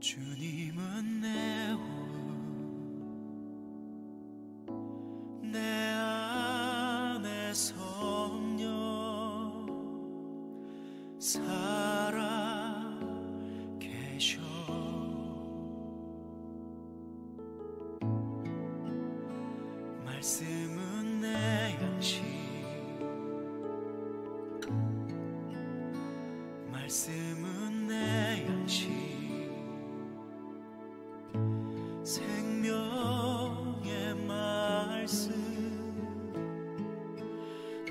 주님은 내 호흡, 내 안에 성령 살아 계셔. 말씀은 내 양식, 말씀은 내 양식, 생명의 말씀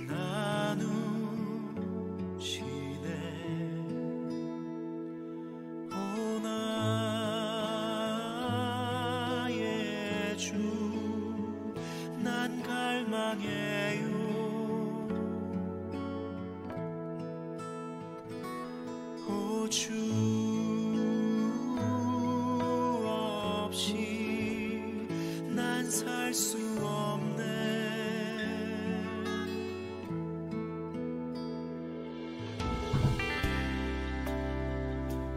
나누시네. 오 나의 주, 난 갈망해요. 오 주 없이 난 살 수 없네.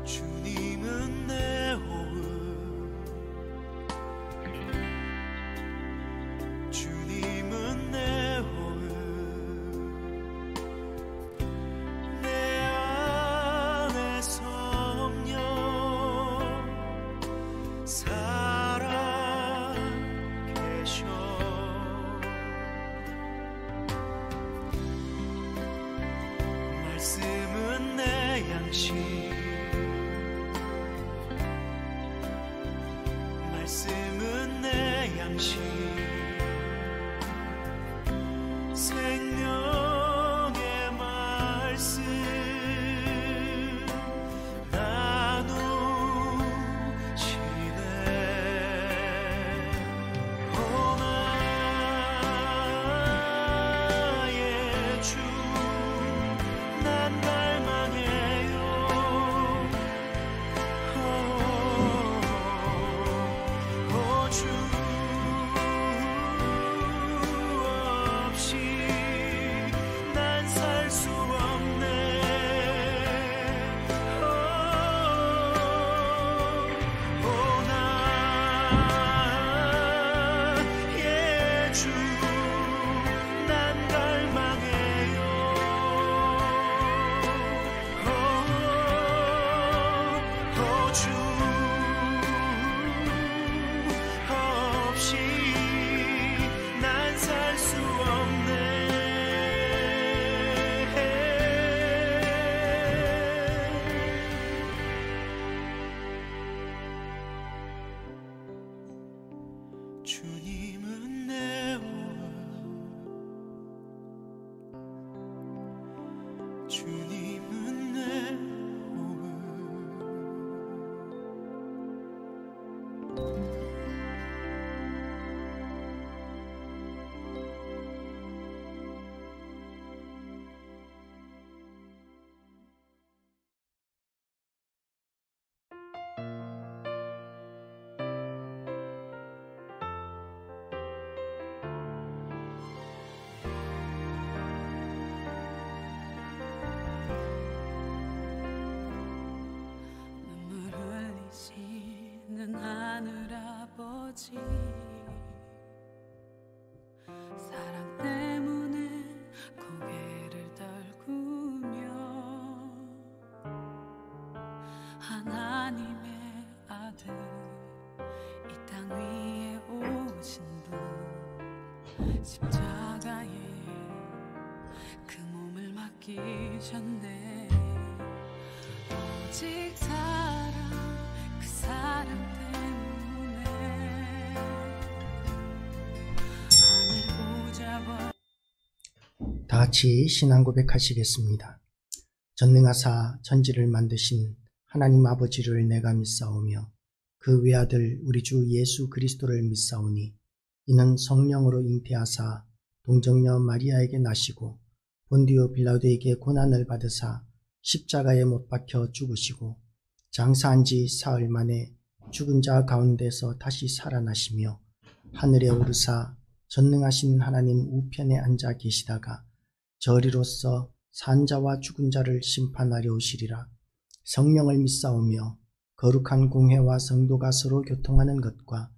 주님은 내 호흡, 주님은 내 호흡, 내 안에 성령 살아 계셔. 말씀은 내 양식, 말씀은 내 양식, 생명의 말씀 나누시네. 오 나의 주, 난 갈망해요. 오 주 없이 난 살 수 없네. 오 나의 주, 난 갈망해요. 오 주 없이 난 살 수 없네. 주님은 내 호흡, 주님은 내 호흡. 눈물 흘리시는 하늘 아버지, 사랑 때문에 고개를 떨구며 하나님의 아들 이 땅 위에 오신 분, 십자가에 그 몸을 맡기셨네. 오직 사랑, 그 사랑 때문에 하늘 보좌와 다 같이 신앙 고백하시겠습니다. 전능하사 천지를 만드신 하나님 아버지를 내가 믿사오며 그 외아들 우리 주 예수 그리스도를 믿사오니 이는 성령으로 잉태하사 동정녀 마리아에게 나시고 본디오 빌라도에게 고난을 받으사 십자가에 못 박혀 죽으시고 장사한 지 사흘 만에 죽은 자 가운데서 다시 살아나시며 하늘에 오르사 전능하신 하나님 우편에 앉아 계시다가 저리로서 산 자와 죽은 자를 심판하려 오시리라. 성령을 믿사오며 거룩한 공회와 성도가 서로 교통하는 것과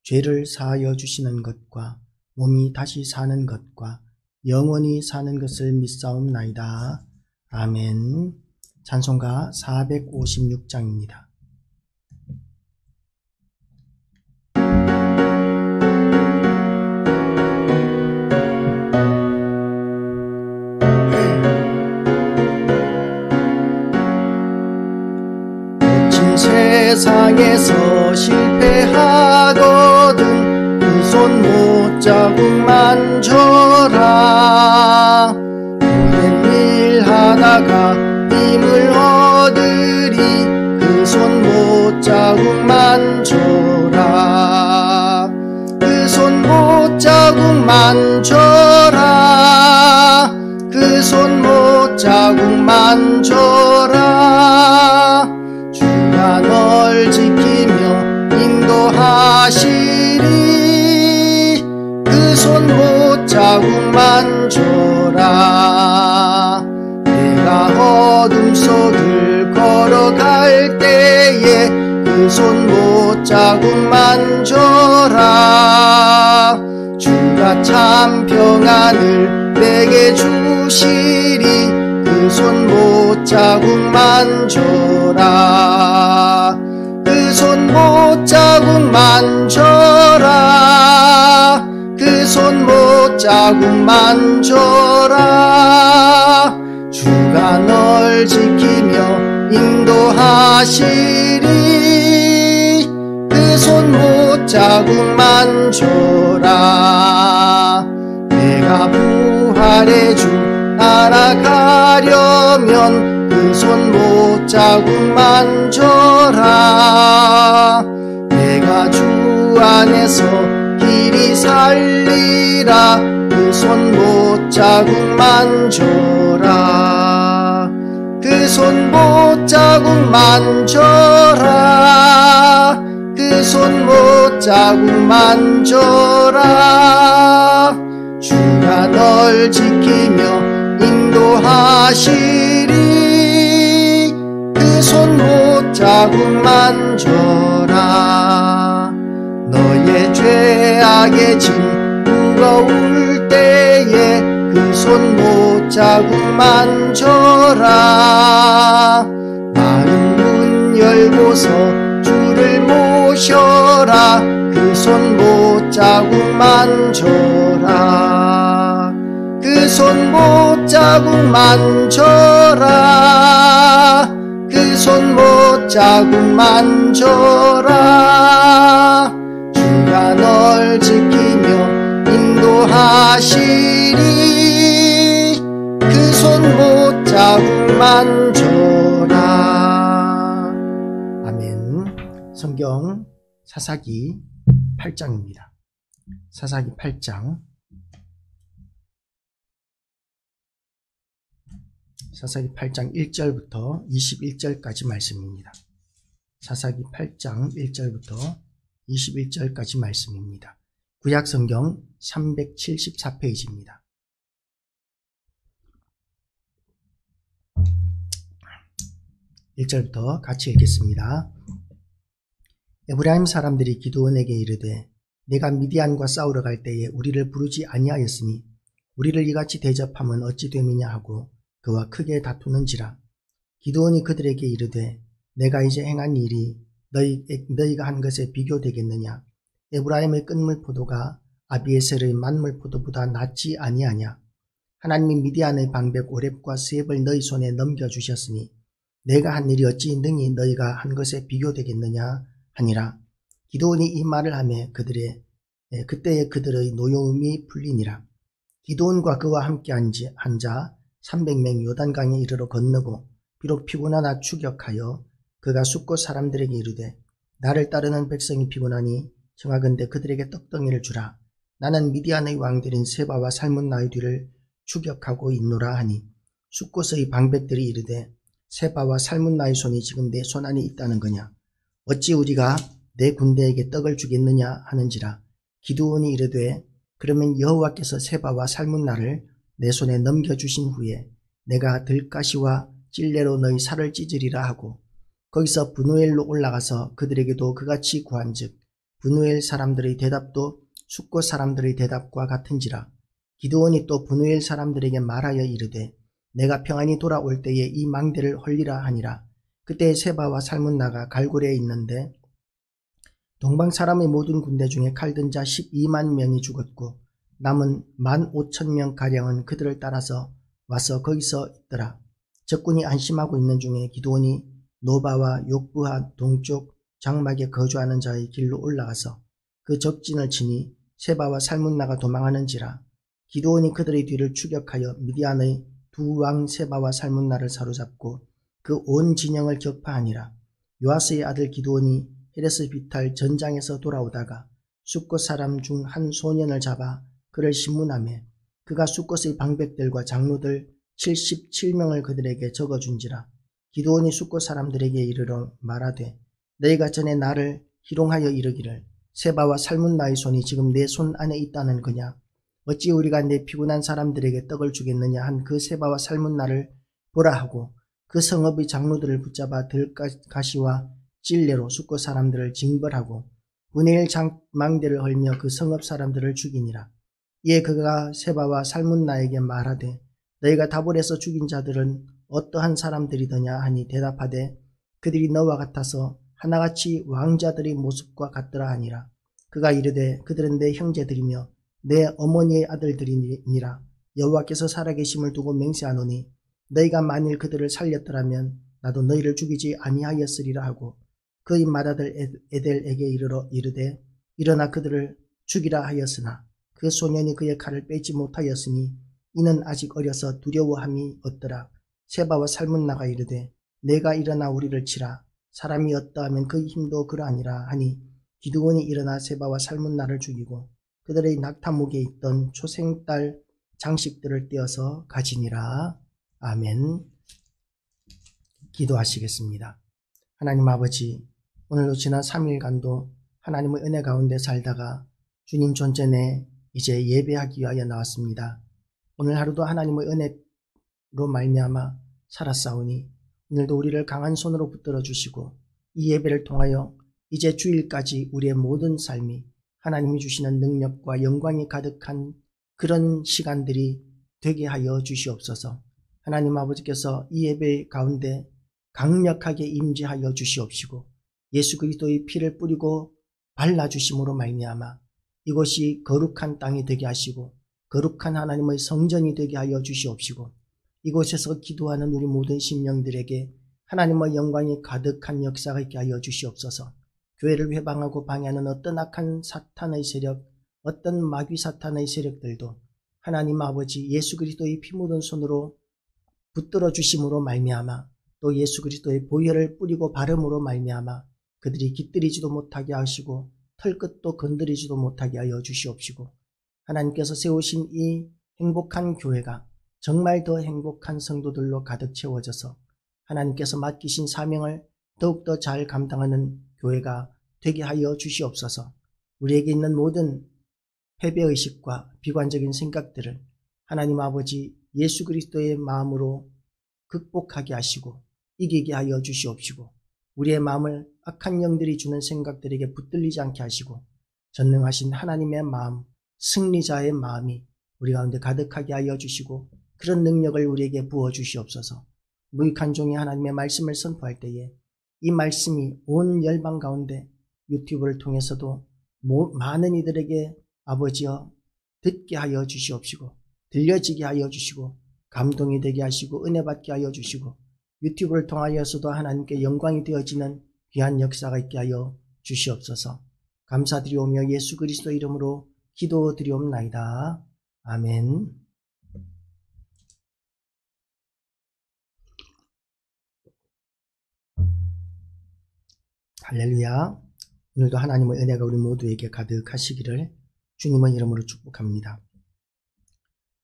죄를 사하여 주시는 것과 몸이 다시 사는 것과 영원히 사는 것을 믿사옵나이다. 아멘. 찬송가 456장입니다. 세상에서 실패하거든 그 손 못자국만 줘라. 오랜 일 하다가 힘을 얻으리 그 손 못자국만 줘라. 그 손 못자국만 줘라. 그 손 못자국만 줘라. 주가 널 지키며 인도하시리 그 손 못자국만 줘라. 내가 어둠 속을 걸어갈 때에 그 손 못자국만 줘라. 주가 참 평안을 내게 주시리 그 손 못자국만 줘라. 그 손 못자국만 줘라. 그 손 못자국만 줘라. 주가 널 지키며 인도하시리 그 손 못자국만 줘라. 내가 부활의 주 따라가려면 그 손 못자국만 줘라. 내가 주 안에서 길이 살리라 그 손 못자국만 줘라. 그 손 못자국만 줘라. 그 손 못자국만 줘라. 주가 널 지키며 인도하시리 그 손 못자국만 줘라. 너의 죄악의 짐 무거울 때에 그 손 못자국만 줘라. 마음 문 열고서 주를 모셔라 그 손 못자국만 줘라. 그 손 못자국만 줘라. 그 손 못자국만 줘라. 주가 널 지키며 인도하시리 그 손 못자국만 줘라. 아멘. 성경 사사기 8장입니다. 사사기 8장 사사기 8장 1절부터 21절까지 말씀입니다. 사사기 8장 1절부터 21절까지 말씀입니다. 구약성경 374페이지입니다. (1절부터) 같이 읽겠습니다. 에브라임 사람들이 기드온에게 이르되 내가 미디안과 싸우러 갈 때에 우리를 부르지 아니하였으니 우리를 이같이 대접하면 어찌 됨이냐 하고 그와 크게 다투는지라. 기드온이 그들에게 이르되 내가 이제 행한 일이 너희가 한 것에 비교되겠느냐. 에브라임의 끈물포도가 아비에셀의 만물포도보다 낫지 아니하냐. 하나님이 미디안의 방백 오렙과 스앱을 너희 손에 넘겨주셨으니 내가 한 일이 어찌 능히 너희가 한 것에 비교되겠느냐 하니라. 기드온이 이 말을 하며 그때에 그들의 노여움이 풀리니라. 기드온과 그와 함께 앉아 300명 요단강에 이르러 건너고 비록 피곤하나 추격하여 그가 숫곳 사람들에게 이르되 나를 따르는 백성이 피곤하니 청하건대 그들에게 떡덩이를 주라. 나는 미디안의 왕들인 세바와 살문나의 뒤를 추격하고 있노라 하니 숫곳의 방백들이 이르되 세바와 살문나의 손이 지금 내 손 안에 있다는 거냐. 어찌 우리가 내 군대에게 떡을 주겠느냐 하는지라. 기드온이 이르되 그러면 여호와께서 세바와 살문나를 내 손에 넘겨주신 후에 내가 들가시와 찔레로 너희 살을 찢으리라 하고 거기서 브누엘로 올라가서 그들에게도 그같이 구한즉 브누엘 사람들의 대답도 숫곳 사람들의 대답과 같은지라. 기드온이 또 브누엘 사람들에게 말하여 이르되 내가 평안히 돌아올 때에 이 망대를 헐리라 하니라. 그때 세바와 살문나가 갈고리에 있는데 동방 사람의 모든 군대 중에 칼든 자 12만 명이 죽었고 남은 15,000명가량은 그들을 따라서 와서 거기서 있더라. 적군이 안심하고 있는 중에 기드온이 노바와 욕부하 동쪽 장막에 거주하는 자의 길로 올라가서 그 적진을 치니 세바와 살문나가 도망하는지라. 기드온이 그들의 뒤를 추격하여 미디안의 두 왕 세바와 살문나를 사로잡고 그 온 진영을 격파하니라. 요아스의 아들 기드온이 헤레스 비탈 전장에서 돌아오다가 숫곳 사람 중 한 소년을 잡아 그를 신문하매 그가 숫곳의 방백들과 장로들 77명을 그들에게 적어준지라. 기드온이 숫곳 사람들에게 이르러 말하되 너희가 전에 나를 희롱하여 이르기를 세바와 살문나의 손이 지금 내 손 안에 있다는 거냐. 어찌 우리가 내 피곤한 사람들에게 떡을 주겠느냐 한 그 세바와 살문나를 보라 하고 그 성읍의 장로들을 붙잡아 들가시와 찔레로 숫곳 사람들을 징벌하고 브누엘 망대를 헐며 그 성읍 사람들을 죽이니라. 이에 그가 세바와 살문나에게 말하되 너희가 다볼에서 죽인 자들은 어떠한 사람들이더냐 하니 대답하되 그들이 너와 같아서 하나같이 왕자들의 모습과 같더라 하니라. 그가 이르되 그들은 내 형제들이며 내 어머니의 아들들이니라. 여호와께서 살아계심을 두고 맹세하노니 너희가 만일 그들을 살렸더라면 나도 너희를 죽이지 아니하였으리라 하고 그의 맏아들 에델에게 이르되 일어나 그들을 죽이라 하였으나 그 소년이 그의 칼을 빼지 못하였으니 이는 아직 어려서 두려워함이 없더라. 세바와 살문나가 이르되 내가 일어나 우리를 치라. 사람이 어떠하면 그의 힘도 그러하니라 하니 기드온이 일어나 세바와 살문나를 죽이고 그들의 낙타목에 있던 초생딸 장식들을 떼어서 가지니라. 아멘. 기도하시겠습니다. 하나님 아버지, 오늘도 지난 3일간도 하나님의 은혜 가운데 살다가 주님 존재 내 이제 예배하기 위하여 나왔습니다. 오늘 하루도 하나님의 은혜로 말미암아 살았사오니 오늘도 우리를 강한 손으로 붙들어 주시고 이 예배를 통하여 이제 주일까지 우리의 모든 삶이 하나님이 주시는 능력과 영광이 가득한 그런 시간들이 되게 하여 주시옵소서. 하나님 아버지께서 이 예배 가운데 강력하게 임재하여 주시옵시고 예수 그리스도의 피를 뿌리고 발라주심으로 말미암아 이곳이 거룩한 땅이 되게 하시고 거룩한 하나님의 성전이 되게 하여 주시옵시고 이곳에서 기도하는 우리 모든 심령들에게 하나님의 영광이 가득한 역사가 있게 하여 주시옵소서. 교회를 회방하고 방해하는 어떤 악한 사탄의 세력, 어떤 마귀 사탄의 세력들도 하나님 아버지 예수 그리스도의 피 묻은 손으로 붙들어 주심으로 말미암아 또 예수 그리스도의 보혈을 뿌리고 바름으로 말미암아 그들이 깃들이지도 못하게 하시고 털끝도 건드리지도 못하게 하여 주시옵시고 하나님께서 세우신 이 행복한 교회가 정말 더 행복한 성도들로 가득 채워져서 하나님께서 맡기신 사명을 더욱더 잘 감당하는 교회가 되게 하여 주시옵소서. 우리에게 있는 모든 패배의식과 비관적인 생각들을 하나님 아버지 예수 그리스도의 마음으로 극복하게 하시고 이기게 하여 주시옵시고 우리의 마음을 악한 영들이 주는 생각들에게 붙들리지 않게 하시고 전능하신 하나님의 마음, 승리자의 마음이 우리 가운데 가득하게 하여 주시고 그런 능력을 우리에게 부어 주시옵소서. 무익한 종이 하나님의 말씀을 선포할 때에 이 말씀이 온 열방 가운데 유튜브를 통해서도 많은 이들에게 아버지여 듣게 하여 주시옵시고 들려지게 하여 주시고 감동이 되게 하시고 은혜 받게 하여 주시고 유튜브를 통하여서도 하나님께 영광이 되어지는 귀한 역사가 있게 하여 주시옵소서. 감사드리오며 예수 그리스도 이름으로 기도드리옵나이다. 아멘. 할렐루야. 오늘도 하나님의 은혜가 우리 모두에게 가득하시기를 주님의 이름으로 축복합니다.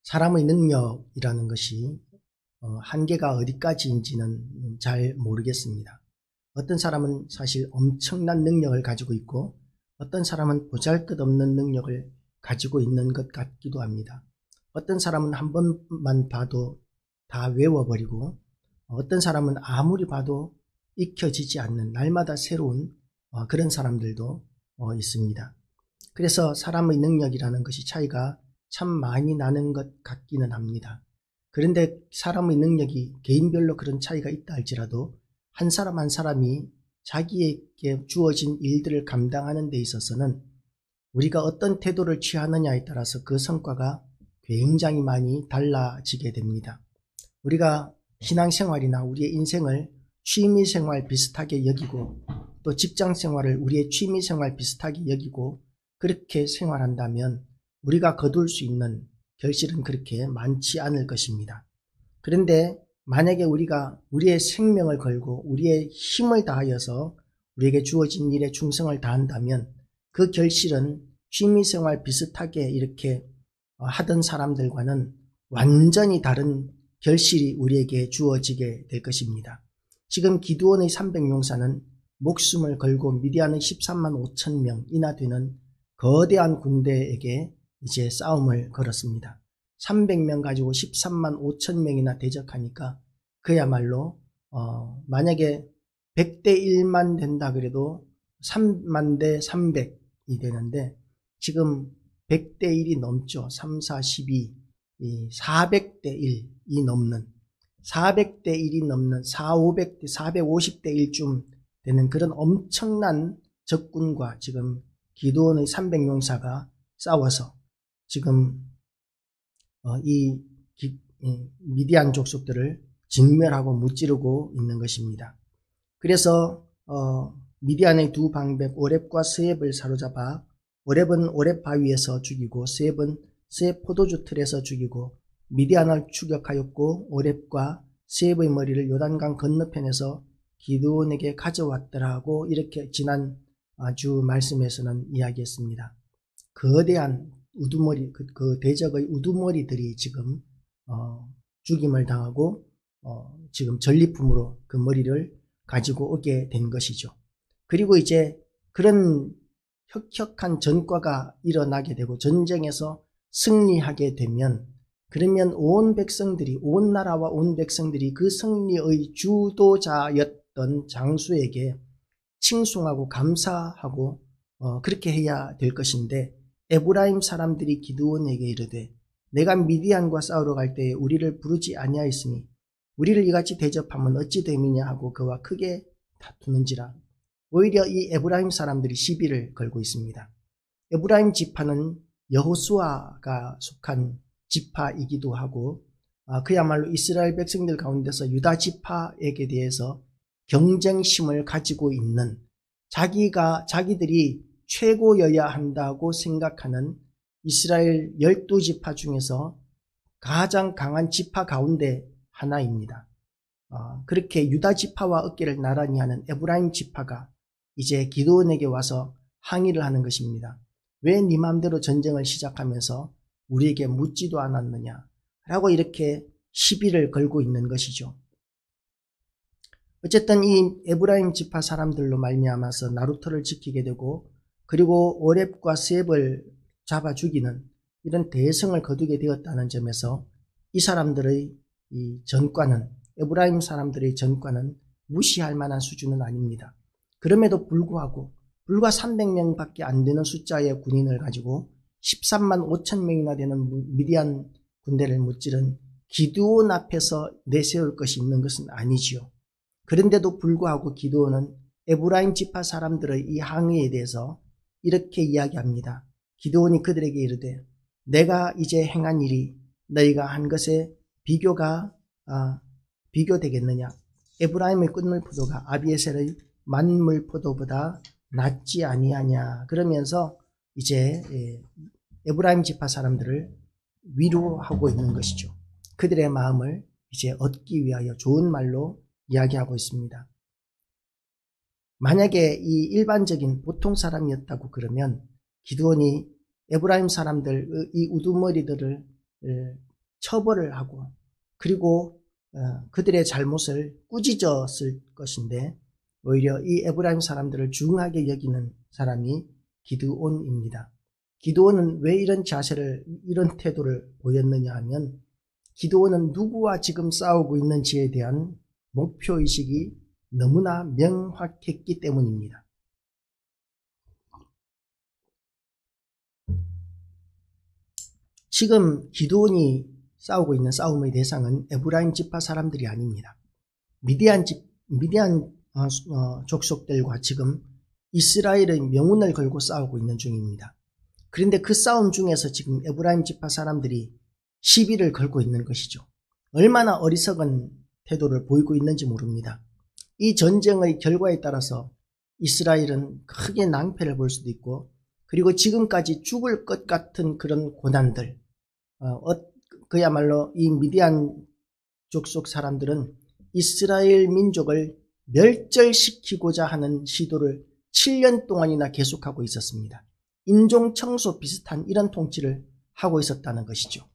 사람의 능력이라는 것이 한계가 어디까지인지는 잘 모르겠습니다. 어떤 사람은 사실 엄청난 능력을 가지고 있고 어떤 사람은 보잘것없는 능력을 가지고 있는 것 같기도 합니다. 어떤 사람은 한 번만 봐도 다 외워버리고 어떤 사람은 아무리 봐도 익혀지지 않는 날마다 새로운 그런 사람들도 있습니다. 그래서 사람의 능력이라는 것이 차이가 참 많이 나는 것 같기는 합니다. 그런데 사람의 능력이 개인별로 그런 차이가 있다 할지라도 한 사람 한 사람이 자기에게 주어진 일들을 감당하는 데 있어서는 우리가 어떤 태도를 취하느냐에 따라서 그 성과가 굉장히 많이 달라지게 됩니다. 우리가 신앙생활이나 우리의 인생을 취미생활 비슷하게 여기고 또 직장생활을 우리의 취미생활 비슷하게 여기고 그렇게 생활한다면 우리가 거둘 수 있는 결실은 그렇게 많지 않을 것입니다. 그런데 만약에 우리가 우리의 생명을 걸고 우리의 힘을 다하여서 우리에게 주어진 일에 충성을 다한다면 그 결실은 취미생활 비슷하게 이렇게 하던 사람들과는 완전히 다른 결실이 우리에게 주어지게 될 것입니다. 지금 기드온의 300용사는 목숨을 걸고 미디안의 13만 5천 명이나 되는 거대한 군대에게 이제 싸움을 걸었습니다. 300명 가지고 13만 5천 명이나 대적하니까 그야말로 만약에 100대 1만 된다 그래도 3만 대 300이 되는데 지금 100대 1이 넘죠. 3, 4, 12, 400대 1이 넘는 400대 1이 넘는 450대 1쯤 되는 그런 엄청난 적군과 지금 기드온의 300용사가 싸워서 지금 이 미디안 족속들을 진멸하고 무찌르고 있는 것입니다. 그래서 미디안의 두 방백 오렙과 스앱을 사로잡아 오렙은 오렙 바위에서 죽이고 스앱은 스앱 포도주 틀에서 죽이고 미디안을 추격하였고 오렙과 스앱의 머리를 요단강 건너편에서 기드온에게 가져왔더라고 이렇게 지난 주 말씀에서는 이야기했습니다. 거대한 우두머리 그 대적의 우두머리들이 지금 죽임을 당하고 지금 전리품으로 그 머리를 가지고 오게 된 것이죠. 그리고 이제 그런 혁혁한 전과가 일어나게 되고 전쟁에서 승리하게 되면 그러면 온 백성들이 온 나라와 온 백성들이 그 승리의 주도자였던 장수에게 칭송하고 감사하고 그렇게 해야 될 것인데 에브라임 사람들이 기드온에게 이르되 내가 미디안과 싸우러 갈 때에 우리를 부르지 아니하였으니 우리를 이같이 대접하면 어찌 됨이냐 하고 그와 크게 다투는지라. 오히려 이 에브라임 사람들이 시비를 걸고 있습니다. 에브라임 지파는 여호수아가 속한 지파이기도 하고 그야말로 이스라엘 백성들 가운데서 유다 지파에게 대해서 경쟁심을 가지고 있는 자기들이 최고여야 한다고 생각하는 이스라엘 12지파 중에서 가장 강한 지파 가운데 하나입니다. 그렇게 유다 지파와 어깨를 나란히 하는 에브라임 지파가 이제 기드온에게 와서 항의를 하는 것입니다. 왜 네 맘대로 전쟁을 시작하면서 우리에게 묻지도 않았느냐 라고 이렇게 시비를 걸고 있는 것이죠. 어쨌든 이 에브라임 지파 사람들로 말미암아서 나루터를 지키게 되고 그리고 오렙과 스앱을 잡아 죽이는 이런 대성을 거두게 되었다는 점에서 이 사람들의 이 전과는 에브라임 사람들의 전과는 무시할 만한 수준은 아닙니다. 그럼에도 불구하고 불과 300명밖에 안 되는 숫자의 군인을 가지고 13만 5천 명이나 되는 미디안 군대를 무찌른 기드온 앞에서 내세울 것이 있는 것은 아니지요. 그런데도 불구하고 기드온은 에브라임 지파 사람들의 이 항의에 대해서 이렇게 이야기합니다. 기드온이 그들에게 이르되 내가 이제 행한 일이 너희가 한 것에 비교되겠느냐. 에브라임의 꿀물포도가 아비에셀의 만물포도보다 낫지 아니하냐. 그러면서 이제 에브라임 지파 사람들을 위로하고 있는 것이죠. 그들의 마음을 이제 얻기 위하여 좋은 말로 이야기하고 있습니다. 만약에 이 일반적인 보통 사람이었다고 그러면 기드온이 에브라임 사람들 이 우두머리들을 처벌을 하고 그리고 그들의 잘못을 꾸짖었을 것인데 오히려 이 에브라임 사람들을 중하게 여기는 사람이 기드온입니다. 기드온은 왜 이런 자세를 이런 태도를 보였느냐 하면 기드온은 누구와 지금 싸우고 있는지에 대한 목표의식이 너무나 명확했기 때문입니다. 지금 기드온이 싸우고 있는 싸움의 대상은 에브라임 지파 사람들이 아닙니다. 미디안 족속들과 지금 이스라엘의 명운을 걸고 싸우고 있는 중입니다. 그런데 그 싸움 중에서 지금 에브라임 지파 사람들이 시비를 걸고 있는 것이죠. 얼마나 어리석은 태도를 보이고 있는지 모릅니다. 이 전쟁의 결과에 따라서 이스라엘은 크게 낭패를 볼 수도 있고, 그리고 지금까지 죽을 것 같은 그런 고난들, 그야말로 이 미디안 족속 사람들은 이스라엘 민족을 멸절시키고자 하는 시도를 7년 동안이나 계속하고 있었습니다. 인종청소 비슷한 이런 통치를 하고 있었다는 것이죠.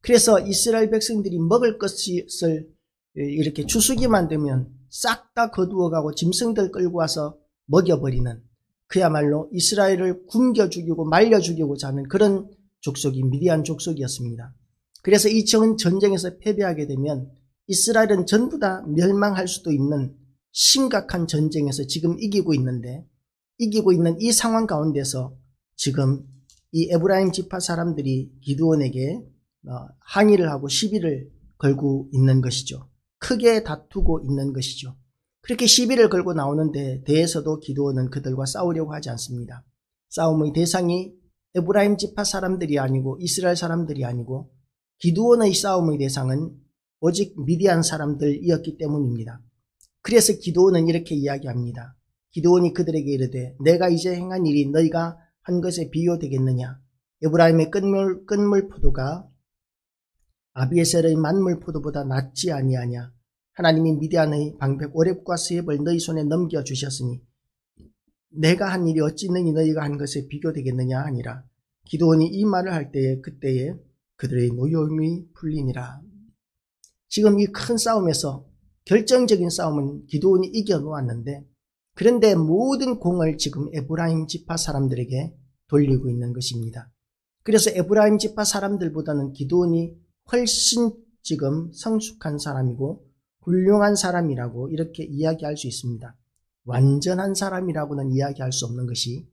그래서 이스라엘 백성들이 먹을 것을 이렇게 추수기만 되면 싹 다 거두어가고 짐승들 끌고 와서 먹여버리는, 그야말로 이스라엘을 굶겨 죽이고 말려 죽이고자 하는 그런 족속이 미디안 족속이었습니다. 그래서 이 전쟁에서 패배하게 되면 이스라엘은 전부 다 멸망할 수도 있는 심각한 전쟁에서 지금 이기고 있는 이 상황 가운데서 지금 이 에브라임 지파 사람들이 기드온에게 항의를 하고 시비를 걸고 있는 것이죠. 크게 다투고 있는 것이죠. 그렇게 시비를 걸고 나오는데 대해서도 기드온은 그들과 싸우려고 하지 않습니다. 싸움의 대상이 에브라임 지파 사람들이 아니고 이스라엘 사람들이 아니고 기드온의 싸움의 대상은 오직 미디안 사람들이었기 때문입니다. 그래서 기드온은 이렇게 이야기합니다. 기드온이 그들에게 이르되 내가 이제 행한 일이 너희가 한 것에 비교되겠느냐. 에브라임의 끈물 포도가 아비에셀의 만물 포도보다 낫지 아니하냐. 하나님이 미디안의 방백 오렙과 스웹을 너희 손에 넘겨주셨으니 내가 한 일이 어찌 너희가 한 것에 비교되겠느냐 하니라. 기드온이 이 말을 할 때에 그때에 그들의 노여움이 풀리니라. 지금 이 큰 싸움에서 결정적인 싸움은 기드온이 이겨놓았는데, 그런데 모든 공을 지금 에브라임 지파 사람들에게 돌리고 있는 것입니다. 그래서 에브라임 지파 사람들보다는 기드온이 훨씬 지금 성숙한 사람이고 훌륭한 사람이라고 이렇게 이야기할 수 있습니다. 완전한 사람이라고는 이야기할 수 없는 것이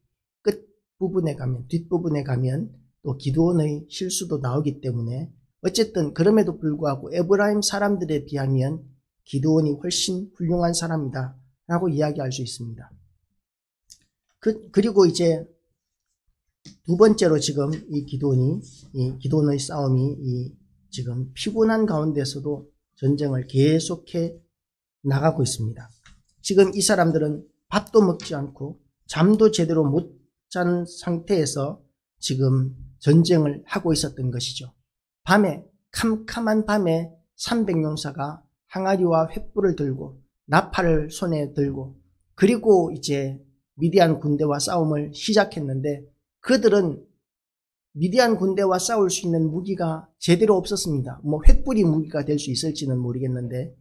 끝부분에 가면, 뒷부분에 가면 또 기드온의 실수도 나오기 때문에 어쨌든 그럼에도 불구하고 에브라임 사람들에 비하면 기드온이 훨씬 훌륭한 사람이다 라고 이야기할 수 있습니다. 그리고 이제 두 번째로 지금 이 기드온의 싸움이 지금 피곤한 가운데서도 전쟁을 계속해 나가고 있습니다. 지금 이 사람들은 밥도 먹지 않고 잠도 제대로 못 잔 상태에서 지금 전쟁을 하고 있었던 것이죠. 밤에, 캄캄한 밤에 300용사가 항아리와 횃불을 들고 나팔을 손에 들고 그리고 이제 미디안 군대와 싸움을 시작했는데, 그들은 미디안 군대와 싸울 수 있는 무기가 제대로 없었습니다. 횃불이 무기가 될 수 있을지는 모르겠는데,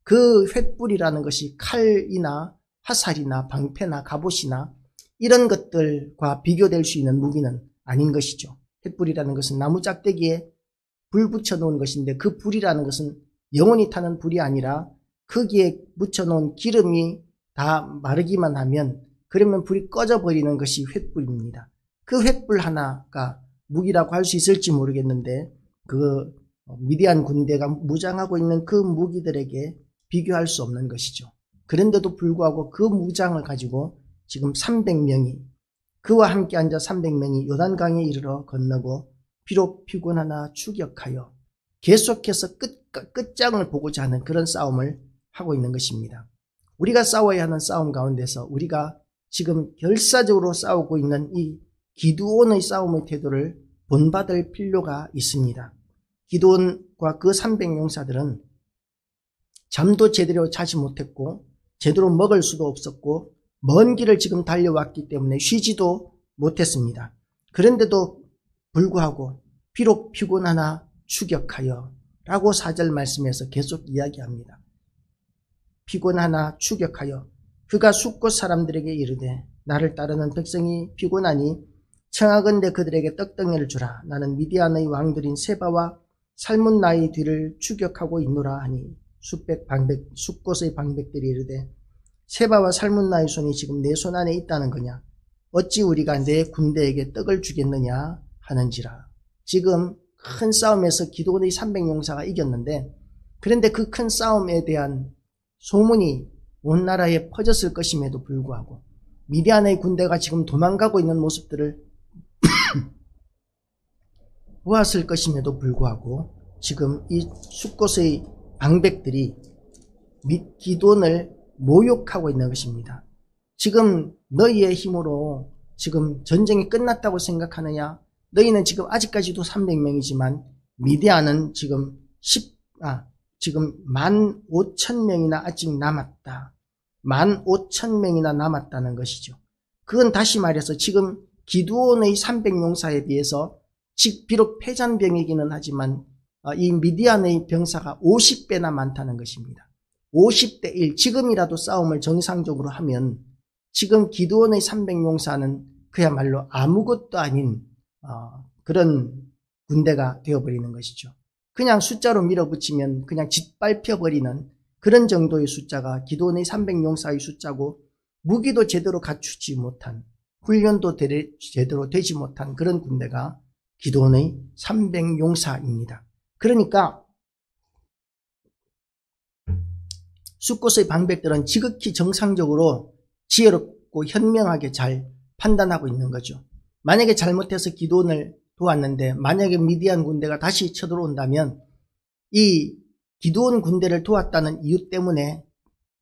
그 횃불이라는 것이 칼이나 화살이나 방패나 갑옷이나 이런 것들과 비교될 수 있는 무기는 아닌 것이죠. 횃불이라는 것은 나무 짝대기에 불 붙여놓은 것인데, 그 불이라는 것은 영원히 타는 불이 아니라 거기에 묻혀놓은 기름이 다 마르기만 하면 그러면 불이 꺼져버리는 것이 횃불입니다. 그 횃불 하나가 무기라고 할 수 있을지 모르겠는데, 그 미디안 군대가 무장하고 있는 그 무기들에게 비교할 수 없는 것이죠. 그런데도 불구하고 그 무장을 가지고 지금 300명이 그와 함께 앉아 300명이 요단강에 이르러 건너고 비록 피곤하나 추격하여 계속해서 끝장을 보고자 하는 그런 싸움을 하고 있는 것입니다. 우리가 싸워야 하는 싸움 가운데서 우리가 지금 결사적으로 싸우고 있는 이 기드온의 싸움의 태도를 본받을 필요가 있습니다. 기드온과 그 300용사들은 잠도 제대로 자지 못했고 제대로 먹을 수도 없었고 먼 길을 지금 달려왔기 때문에 쉬지도 못했습니다. 그런데도 불구하고 비록 피곤하나 추격하여 라고 4절 말씀에서 계속 이야기합니다. 피곤하나 추격하여 그가 숫곳 사람들에게 이르되 나를 따르는 백성이 피곤하니 청하건대 그들에게 떡덩이를 주라. 나는 미디안의 왕들인 세바와 살문나의 뒤를 추격하고 있노라 하니 숫곳의 방백들이 이르되 세바와 살문나의 손이 지금 내 손 안에 있다는 거냐? 어찌 우리가 내 군대에게 떡을 주겠느냐 하는지라. 지금 큰 싸움에서 기드온의 300용사가 이겼는데, 그런데 그 큰 싸움에 대한 소문이 온 나라에 퍼졌을 것임에도 불구하고 미디안의 군대가 지금 도망가고 있는 모습들을 보았을 것임에도 불구하고 지금 이 숫곳의 방백들이 기드온을 모욕하고 있는 것입니다. 지금 너희의 힘으로 지금 전쟁이 끝났다고 생각하느냐? 너희는 지금 아직까지도 300명이지만 미디안은 지금 15,000명이나 아직 남았다. 15,000명이나 남았다는 것이죠. 그건 다시 말해서 지금 기드온의 300용사에 비해서 비록 패잔병이기는 하지만 이 미디안의 병사가 50배나 많다는 것입니다. 50대 1. 지금이라도 싸움을 정상적으로 하면 지금 기드온의 300용사는 그야말로 아무것도 아닌 그런 군대가 되어버리는 것이죠. 그냥 숫자로 밀어붙이면 그냥 짓밟혀버리는 그런 정도의 숫자가 기드온의 300용사의 숫자고, 무기도 제대로 갖추지 못한, 훈련도 제대로 되지 못한 그런 군대가 기드온의 300용사입니다. 그러니까 숫곳의 방백들은 지극히 정상적으로 지혜롭고 현명하게 잘 판단하고 있는 거죠. 만약에 잘못해서 기드온을 도왔는데 만약에 미디안 군대가 다시 쳐들어온다면 이 기드온 군대를 도왔다는 이유 때문에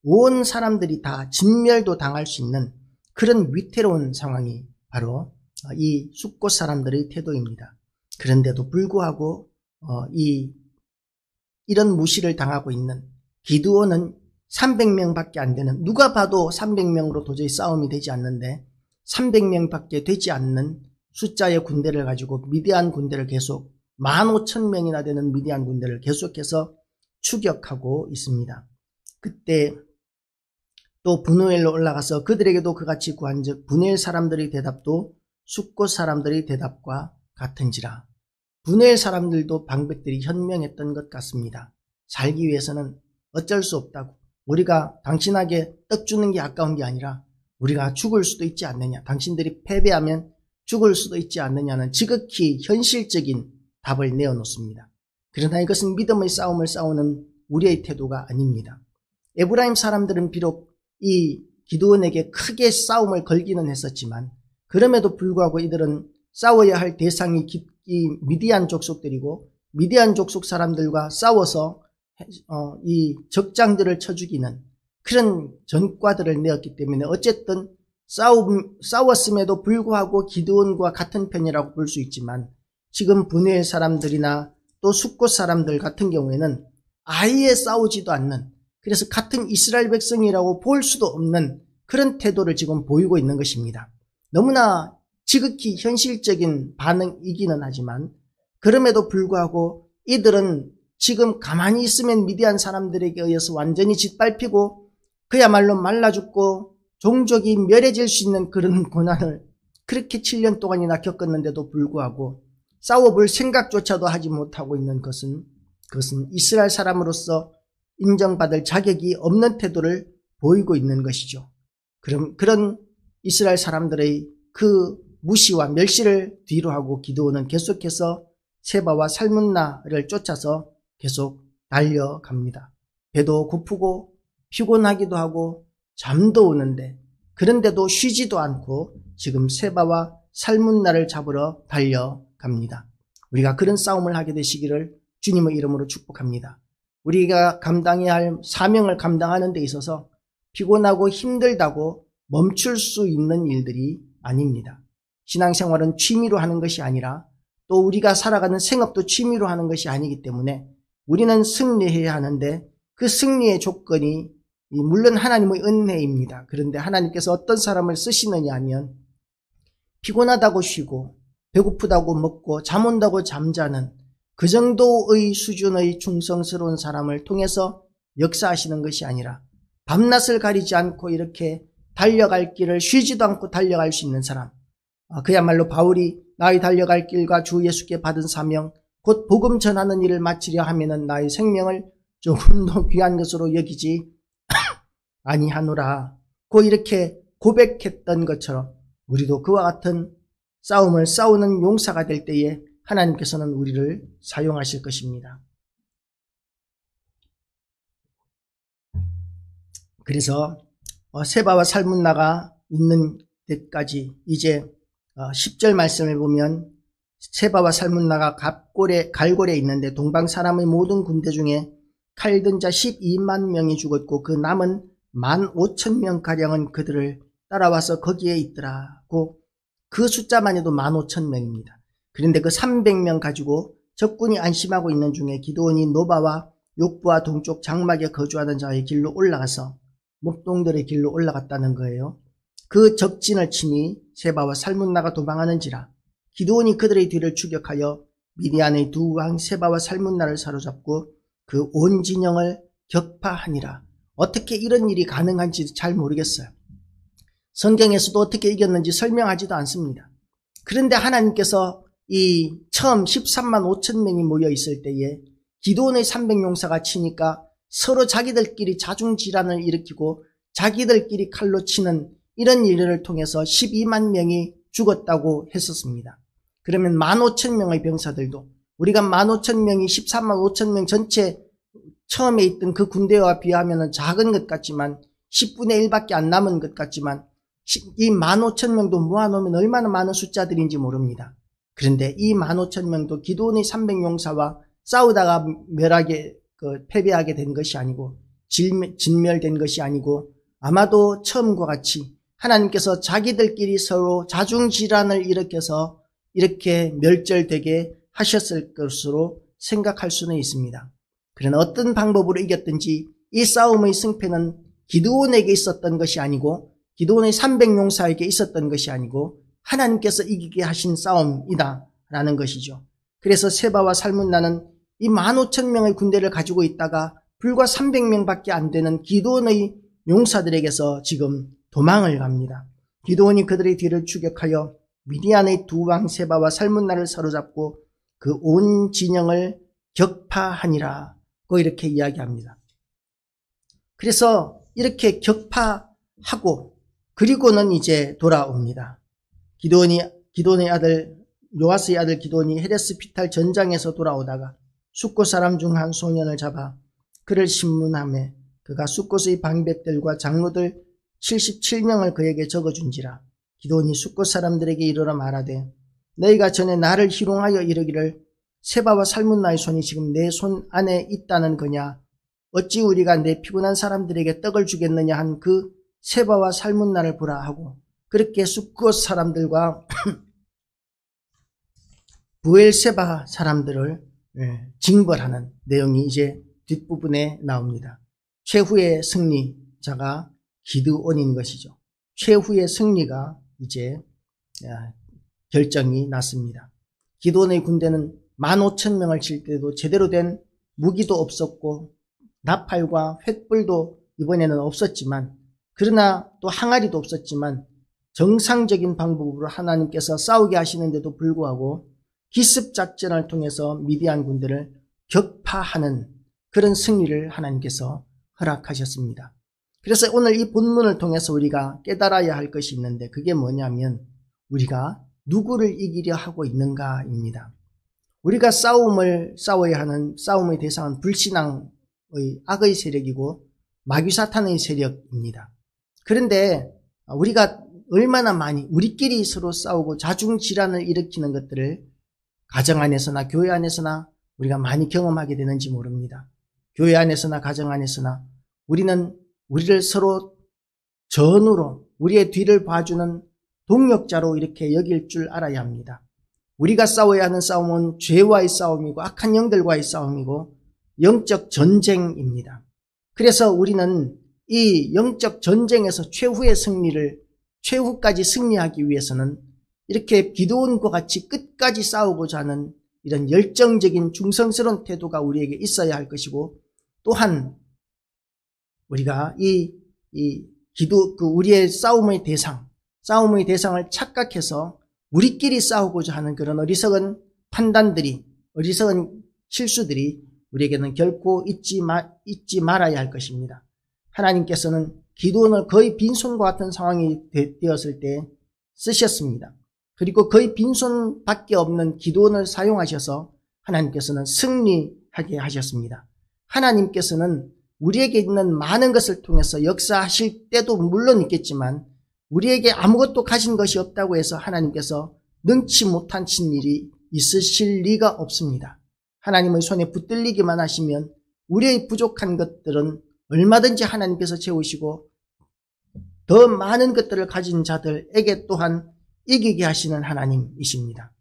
온 사람들이 다 진멸도 당할 수 있는 그런 위태로운 상황이 바로 이 숫곳 사람들의 태도입니다. 그런데도 불구하고 이런 무시를 당하고 있는 기드온은 300명밖에 안 되는, 누가 봐도 300명으로 도저히 싸움이 되지 않는데 300명밖에 되지 않는 숫자의 군대를 가지고 미디안 군대를 계속 15,000명이나 되는 미디안 군대를 계속해서 추격하고 있습니다. 그때 또 브누엘로 올라가서 그들에게도 그같이 구한즉 브누엘 사람들의 대답도 숫곳 사람들의 대답과 같은지라. 브누엘 사람들도 방백들이 현명했던 것 같습니다. 살기 위해서는 어쩔 수 없다고. 우리가 당신에게 떡 주는 게 아까운 게 아니라 우리가 죽을 수도 있지 않느냐, 당신들이 패배하면 죽을 수도 있지 않느냐는 지극히 현실적인 답을 내어놓습니다. 그러나 이것은 믿음의 싸움을 싸우는 우리의 태도가 아닙니다. 에브라임 사람들은 비록 이 기드온에게 크게 싸움을 걸기는 했었지만 그럼에도 불구하고 이들은 싸워야 할 대상이 이 미디안 족속들이고 미디안 족속 사람들과 싸워서 이 적장들을 쳐 죽이는 그런 전과들을 내었기 때문에 어쨌든 싸웠음에도 불구하고 기드온과 같은 편이라고 볼 수 있지만, 지금 브누엘 사람들이나 또 숫곳 사람들 같은 경우에는 아예 싸우지도 않는, 그래서 같은 이스라엘 백성이라고 볼 수도 없는 그런 태도를 지금 보이고 있는 것입니다. 너무나 지극히 현실적인 반응이기는 하지만 그럼에도 불구하고 이들은 지금 가만히 있으면 미디안 사람들에게 의해서 완전히 짓밟히고 그야말로 말라 죽고 종족이 멸해질 수 있는 그런 고난을 그렇게 7년 동안이나 겪었는데도 불구하고 싸워볼 생각조차도 하지 못하고 있는 그것은 이스라엘 사람으로서 인정받을 자격이 없는 태도를 보이고 있는 것이죠. 그런 이스라엘 사람들의 그 무시와 멸시를 뒤로하고 기드온은 계속해서 세바와 살문나를 쫓아서 계속 달려갑니다. 배도 고프고 피곤하기도 하고 잠도 오는데 그런데도 쉬지도 않고 지금 세바와 살문나를 잡으러 달려갑니다. 우리가 그런 싸움을 하게 되시기를 주님의 이름으로 축복합니다. 우리가 감당해야 할 사명을 감당하는 데 있어서 피곤하고 힘들다고 멈출 수 있는 일들이 아닙니다. 신앙생활은 취미로 하는 것이 아니라 또 우리가 살아가는 생업도 취미로 하는 것이 아니기 때문에 우리는 승리해야 하는데 그 승리의 조건이 물론 하나님의 은혜입니다. 그런데 하나님께서 어떤 사람을 쓰시느냐 하면 피곤하다고 쉬고 배고프다고 먹고 잠 온다고 잠자는 그 정도의 수준의 충성스러운 사람을 통해서 역사하시는 것이 아니라 밤낮을 가리지 않고 이렇게 달려갈 길을 쉬지도 않고 달려갈 수 있는 사람, 그야말로 바울이 나의 달려갈 길과 주 예수께 받은 사명 곧 복음 전하는 일을 마치려 하면은 나의 생명을 조금 더 귀한 것으로 여기지 아니하노라 고 이렇게 고백했던 것처럼 우리도 그와 같은 싸움을 싸우는 용사가 될 때에 하나님께서는 우리를 사용하실 것입니다. 그래서 세바와 살문나가 있는 데까지 이제 10절 말씀을 보면 세바와 살문나가 갈골에 있는데 동방 사람의 모든 군대 중에 칼든 자 12만 명이 죽었고 그 남은 15,000명가량은 그들을 따라와서 거기에 있더라고. 그 숫자만 해도 15,000명입니다. 그런데 그 300명 가지고 적군이 안심하고 있는 중에 기드온이 노바와 욕부와 동쪽 장막에 거주하는 자의 길로 올라가서 목동들의 길로 올라갔다는 거예요. 그 적진을 치니 세바와 살문나가 도망하는지라 기드온이 그들의 뒤를 추격하여 미디안의 두 왕 세바와 살문나를 사로잡고 그 온 진영을 격파하니라. 어떻게 이런 일이 가능한지 잘 모르겠어요. 성경에서도 어떻게 이겼는지 설명하지도 않습니다. 그런데 하나님께서 이 처음 13만 5천 명이 모여 있을 때에 기드온의 300용사가 치니까 서로 자기들끼리 자중질환을 일으키고 자기들끼리 칼로 치는 이런 일을 통해서 12만 명이 죽었다고 했었습니다. 그러면 15,000명의 병사들도 우리가 15,000명이 13만 5천 명 전체 처음에 있던 그 군대와 비하면 작은 것 같지만 10분의 1밖에 안 남은 것 같지만 이 15,000명도 모아놓으면 얼마나 많은 숫자들인지 모릅니다. 그런데 이 15,000명도 기드온의 300용사와 싸우다가 패배하게 된 것이 아니고 진멸된 것이 아니고 아마도 처음과 같이 하나님께서 자기들끼리 서로 자중질환을 일으켜서 이렇게 멸절되게 하셨을 것으로 생각할 수는 있습니다. 그러나 어떤 방법으로 이겼든지 이 싸움의 승패는 기드온에게 있었던 것이 아니고 기드온의 300용사에게 있었던 것이 아니고 하나님께서 이기게 하신 싸움이다 라는 것이죠. 그래서 세바와 살문나는 이 15,000명의 군대를 가지고 있다가 불과 300명밖에 안 되는 기드온의 용사들에게서 지금 도망을 갑니다. 기드온이 그들의 뒤를 추격하여 미디안의 두 왕 세바와 살문나를 사로잡고 그 온 진영을 격파하니라 고 이렇게 이야기합니다. 그래서 이렇게 격파하고 그리고는 이제 돌아옵니다. 기드온의 아들 요아스의 아들 기드온이 헤레스 피탈 전장에서 돌아오다가 숫곳 사람 중 한 소년을 잡아 그를 신문하매 그가 숫곳의 방백들과 장로들 77명을 그에게 적어준지라. 기드온이 숫곳 사람들에게 이르러 말하되 너희가 전에 나를 희롱하여 이르기를 세바와 살문나의 손이 지금 내 손 안에 있다는 거냐. 어찌 우리가 내 피곤한 사람들에게 떡을 주겠느냐 한 그 세바와 살문나를 보라 하고 그렇게 숫곳 사람들과 부엘세바 사람들을 징벌하는 내용이 이제 뒷부분에 나옵니다. 최후의 승리자가 기드온인 것이죠. 최후의 승리가 이제 결정이 났습니다. 기드온의 군대는 15,000명을 칠 때도 제대로 된 무기도 없었고 나팔과 횃불도 이번에는 없었지만 그러나 또 항아리도 없었지만 정상적인 방법으로 하나님께서 싸우게 하시는데도 불구하고 기습작전을 통해서 미디안 군대를 격파하는 그런 승리를 하나님께서 허락하셨습니다. 그래서 오늘 이 본문을 통해서 우리가 깨달아야 할 것이 있는데 그게 뭐냐면 우리가 누구를 이기려 하고 있는가입니다. 우리가 싸워야 하는 싸움의 대상은 불신앙의 악의 세력이고 마귀 사탄의 세력입니다. 그런데 우리가 얼마나 많이 우리끼리 서로 싸우고 자중질환을 일으키는 것들을 가정 안에서나 교회 안에서나 우리가 많이 경험하게 되는지 모릅니다. 교회 안에서나 가정 안에서나 우리는 우리를 서로 전우로 우리의 뒤를 봐주는 동력자로 이렇게 여길 줄 알아야 합니다. 우리가 싸워야 하는 싸움은 죄와의 싸움이고 악한 영들과의 싸움이고 영적 전쟁입니다. 그래서 우리는 이 영적 전쟁에서 최후까지 승리하기 위해서는 이렇게 기드온과 같이 끝까지 싸우고자 하는 이런 열정적인 중성스러운 태도가 우리에게 있어야 할 것이고 또한 우리가 우리의 싸움의 대상을 착각해서 우리끼리 싸우고자 하는 그런 어리석은 판단들이, 어리석은 실수들이 우리에게는 결코 잊지 말아야 할 것입니다. 하나님께서는 기드온을 거의 빈손과 같은 상황이 되었을 때 쓰셨습니다. 그리고 거의 빈손밖에 없는 기드온을 사용하셔서 하나님께서는 승리하게 하셨습니다. 하나님께서는 우리에게 있는 많은 것을 통해서 역사하실 때도 물론 있겠지만 우리에게 아무것도 가진 것이 없다고 해서 하나님께서 능치 못하신 일이 있으실 리가 없습니다. 하나님의 손에 붙들리기만 하시면 우리의 부족한 것들은 얼마든지 하나님께서 채우시고 더 많은 것들을 가진 자들에게 또한 이기게 하시는 하나님이십니다.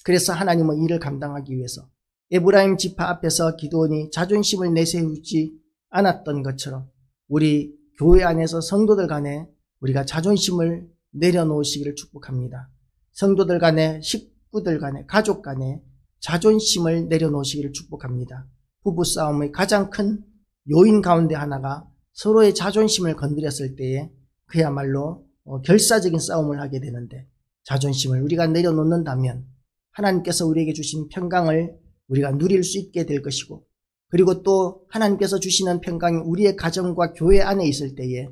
그래서 하나님의 일을 감당하기 위해서 에브라임 지파 앞에서 기드온이 자존심을 내세우지 않았던 것처럼 우리 교회 안에서 성도들 간에 우리가 자존심을 내려놓으시기를 축복합니다. 성도들 간에, 식구들 간에, 가족 간에 자존심을 내려놓으시기를 축복합니다. 부부싸움의 가장 큰 요인 가운데 하나가 서로의 자존심을 건드렸을 때에 그야말로 결사적인 싸움을 하게 되는데, 자존심을 우리가 내려놓는다면 하나님께서 우리에게 주신 평강을 우리가 누릴 수 있게 될 것이고, 그리고 또 하나님께서 주시는 평강이 우리의 가정과 교회 안에 있을 때에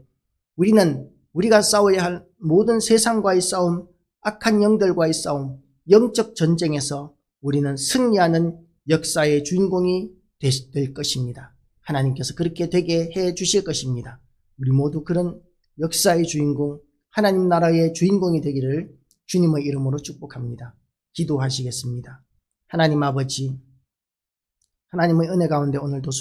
우리는 우리가 싸워야 할 모든 세상과의 싸움, 악한 영들과의 싸움, 영적 전쟁에서 우리는 승리하는 역사의 주인공이 될 것입니다. 하나님께서 그렇게 되게 해 주실 것입니다. 우리 모두 그런 역사의 주인공, 하나님 나라의 주인공이 되기를 주님의 이름으로 축복합니다. 기도하시겠습니다. 하나님 아버지, 하나님의 은혜 가운데 오늘도